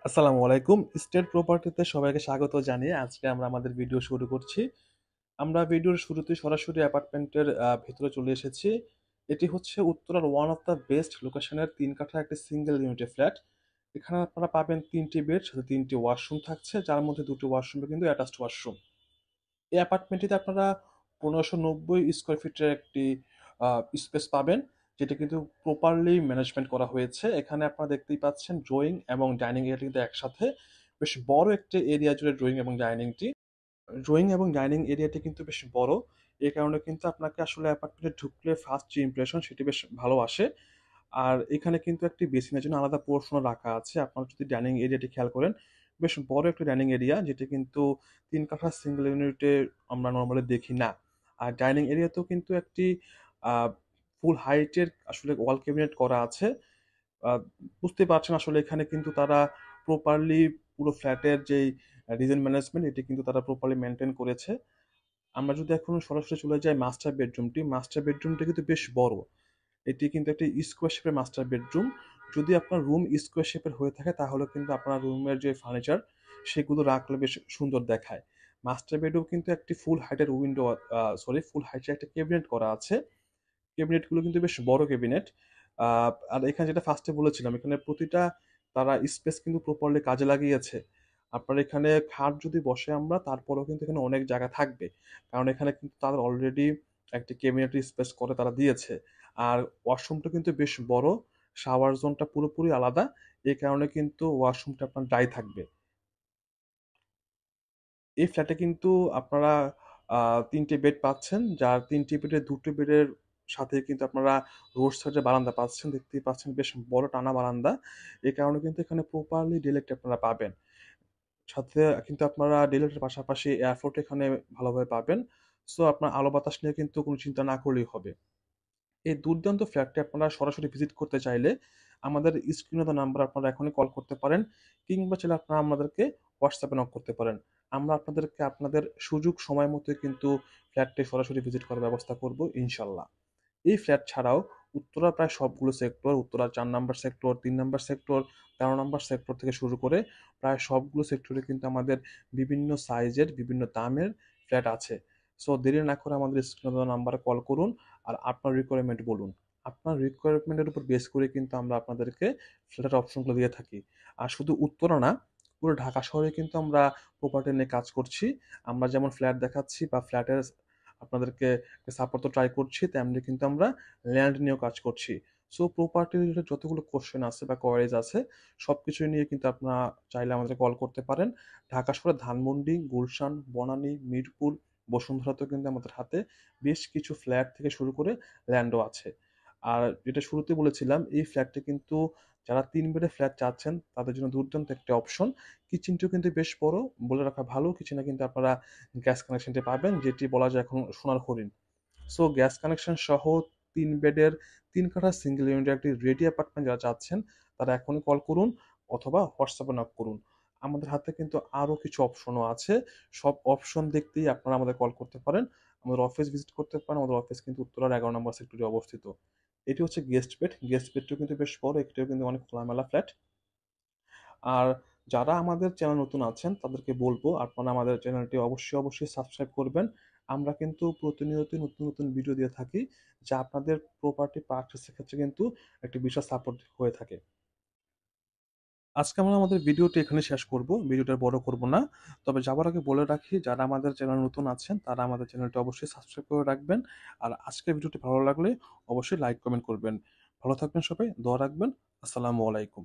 আসসালামু আলাইকুম। স্টেট প্রপার্টিতে সবাইকে স্বাগত জানিয়ে আজকে আমরা আমাদের ভিডিও শুরু করছি। আমরা ভিডিওর শুরুতে সরাসরি অ্যাপার্টমেন্টের ভেতরে চলে এসেছি। এটি হচ্ছে উত্তরার ওয়ান অফ দ্য বেস্ট লোকেশনের ৩ কাঠা একটি সিঙ্গেল ইউনিটের ফ্ল্যাট। এখানে আপনারা পাবেন ৩টি বেড, সাথে ৩টি ওয়াশরুম থাকছে, যার মধ্যে ২টি ওয়াশরুমে কিন্তু অ্যাটাচড ওয়াশরুম। এই অ্যাপার্টমেন্টটিতে আপনারা ১৫৯০ স্কোয়ার ফিটের একটি স্পেস পাবেন, যেটা কিন্তু প্রপারলি ম্যানেজমেন্ট করা হয়েছে। এখানে আপনারা দেখতেই পাচ্ছেন ড্রয়িং এবং ডাইনিং এরিয়া কিন্তু একসাথে। বেশ বড় একটি এরিয়া জুড়ে ড্রয়িং এবং ডাইনিংটি। ড্রয়িং এবং ডাইনিং এরিয়াটি কিন্তু বেশ বড়। এ কারণে কিন্তু আপনাকে আসলে অ্যাপার্টমেন্টে ঢুকলে ফার্স্ট যে ইমপ্রেশন সেটি বেশ ভালো আসে। আর এখানে কিন্তু একটি বেসিনের জন্য আলাদা পোর্শনও রাখা আছে। আপনারা যদি ডাইনিং এরিয়াটি খেয়াল করেন, বেশ বড় একটা ডাইনিং এরিয়া, যেটা কিন্তু ৩ কাঠা সিঙ্গেল ইউনিটে আমরা নরমালি দেখি না। আর ডাইনিং এরিয়াতেও কিন্তু একটি আ ফুল হাইটের আসলে ওয়াল ক্যাবিনেট করা আছে। আ বুঝতেই পারছেন আসলে এখানে কিন্তু তারা প্রপারলি পুরো ফ্ল্যাটের যেই ডিজাইন ম্যানেজমেন্ট এটি কিন্তু তারা প্রপারলি মেইনটেইন করেছে। আমরা যদি এখন সরাসরি চলে যাই মাস্টার বেডরুমটি, মাস্টার বেডরুমটা কিন্তু বেশ বড়। এটি কিন্তু একটি স্কোয়ার শেপের মাস্টার বেডরুম। যদি আপনার রুম স্কোয়ার শেপের হয়ে থাকে তাহলে কিন্তু আপনার রুমের যে ফার্নিচার সেগুলো রাখলে বেশ সুন্দর দেখায়। মাস্টার বেডেও কিন্তু একটি ফুল হাইটের উইন্ডো ফুল হাইটের একটা ক্যাবিনেট করা আছে। ক্যাবিনেটগুলো কিন্তু বেশ বড় ক্যাবিনেট। আ আর এখানে যেটা ফার্স্টে বলেছিলাম, এখানে প্রতিটা তারা স্পেস কিন্তু প্রপারলি কাজে লাগিয়েছে। আপনার এখানে খাট যদি বসে আমরা তারপরেও কিন্তু এখানে অনেক জায়গা থাকবে। কারণ এখানে কিন্তু তাদের অলরেডি একটি ক্যাবিনেটের স্পেস করে তারা দিয়েছে। আর ওয়াশরুমটা কিন্তু বেশ বড়। শাওয়ার জোনটা পুরোপুরি আলাদা। এই কারণে কিন্তু ওয়াশরুমটা আপনার ড্রাই থাকবে। এই ফ্ল্যাটে কিন্তু আপনারা ৩ টে বেড পাচ্ছেন। যার ৩ টি বেডের ২ টি বেডের সাথে কিন্তু আপনারা রোড সাইডে বারান্দা পাচ্ছেন। দেখতেই পাচ্ছেন বেশ বড় টানা বারান্দা। এ কারণে কিন্তু এখানে প্রপারলি ডিলেক্ট আপনারা পাবেন। সাথে কিন্তু আপনারা ডিলেটের পাশাপাশি এয়ারফ্লো এখানে ভালোভাবে পাবেন। সো আপনার আলো বাতাস নিয়ে কিন্তু কোনো চিন্তা না করলেই হবে। এই দুর্দান্ত ফ্ল্যাটটি আপনারা সরাসরি ভিজিট করতে চাইলে আমাদের স্ক্রিনে দেওয়া নাম্বার আপনারা এখনই কল করতে পারেন, কিংবা চাইলে আপনারা আমাদেরকে হোয়াটসঅ্যাপে নক করতে পারেন। আমরা আপনাদেরকে আপনাদের সুযোগ সময় মতো কিন্তু ফ্ল্যাটটি সরাসরি ভিজিট করার ব্যবস্থা করব ইনশাল্লাহ। এই ফ্ল্যাট ছাড়াও উত্তরার প্রায় সবগুলো সেক্টর, উত্তরার ৪ number sector, ৩ number sector, ১৩ number sector থেকে শুরু করে প্রায় সবগুলো সেক্টরে কিন্তু আমাদের বিভিন্ন সাইজের, বিভিন্ন দামের ফ্ল্যাট আছে। সো দেরি না করে আমাদের স্ক্রিনে দেওয়া নাম্বারে কল করুন আর আপনার রিকোয়ারমেন্ট বলুন। আপনার রিকোয়ারমেন্টের উপর বেস করে কিন্তু আমরা আপনাদেরকে ফ্ল্যাটের অপশনগুলো দিয়ে থাকি। আর শুধু উত্তরা না, পুরো ঢাকা শহরে কিন্তু আমরা প্রপার্টি নিয়ে কাজ করছি। আমরা যেমন ফ্ল্যাট দেখাচ্ছি বা ফ্ল্যাটের আপনাদেরকে সাপোর্ট তো ট্রাই করছি, তেমনি কিন্তু আমরা ল্যান্ড নিয়েও কাজ করছি। সো প্রপার্টি রিলেটেড যতগুলো কোশ্চেন আছে বা কোয়ারিজ আছে সবকিছু নিয়ে কিন্তু আপনারা চাইলে আমাদের কল করতে পারেন। ঢাকা শহরের ধানমন্ডি, গুলশান, বনানী, মিরপুর, বসুন্ধরাতেও কিন্তু আমাদের হাতে বেশ কিছু ফ্ল্যাট থেকে শুরু করে ল্যান্ডও আছে। আর যেটা শুরুতে বলেছিলাম, এই ফ্ল্যাটটা কিন্তু যারা ৩ বেডের ফ্ল্যাট চাচ্ছেন তাদের জন্য দুর্দান্ত একটা অপশন। কিচেনটিও কিন্তু বেশ বড়। বলে রাখা ভালো, কিচেনে কিন্তু আপনারা গ্যাস কানেকশনটি পাবেন, যেটি বলা যায় এখন সোনার হরিণ। সো গ্যাস কানেকশন সহ ৩ বেডের ৩ কাঠা সিঙ্গেল ইউনিটের একটি রেডি অ্যাপার্টমেন্ট যারা চাচ্ছেন তারা এখনই কল করুন অথবা হোয়াটসঅ্যাপে নক করুন। আমাদের হাতে কিন্তু আরো কিছু অপশনও আছে। সব অপশন দেখতেই আপনারা আমাদের কল করতে পারেন। আমাদের অফিস ভিজিট করতে পারেন। আমাদের অফিস কিন্তু উত্তরার ১১ নম্বর সেক্টরে অবস্থিত। এটি হচ্ছে গেস্ট বেড। গেস্ট বেডটিও কিন্তু বেশ বড়। এটিও কিন্তু অনেক খোলামেলা ফ্ল্যাট। আর যারা আমাদের চ্যানেল নতুন আছেন তাদেরকে বলবো আপনারা আমাদের চ্যানেলটি অবশ্যই সাবস্ক্রাইব করবেন। আমরা কিন্তু প্রতিনিয়তই নতুন ভিডিও দিয়ে থাকি, যা আপনাদের প্রপার্টি পারচেজের ক্ষেত্রে কিন্তু একটি বিশাল সাপোর্ট হয়ে থাকে। আজকে আমরা আমাদের ভিডিওটি এখানে শেষ করব। ভিডিওটা বড় করব না। তবে যাবার আগে বলে রাখি, যারা আমাদের চ্যানেল নতুন আছেন তারা আমাদের চ্যানেলটি অবশ্যই সাবস্ক্রাইব করে রাখবেন। আর আজকের ভিডিওটি ভালো লাগলে অবশ্যই লাইক কমেন্ট করবেন। ভালো থাকবেন সবাই, দোয়া রাখবেন। আসসালামু আলাইকুম।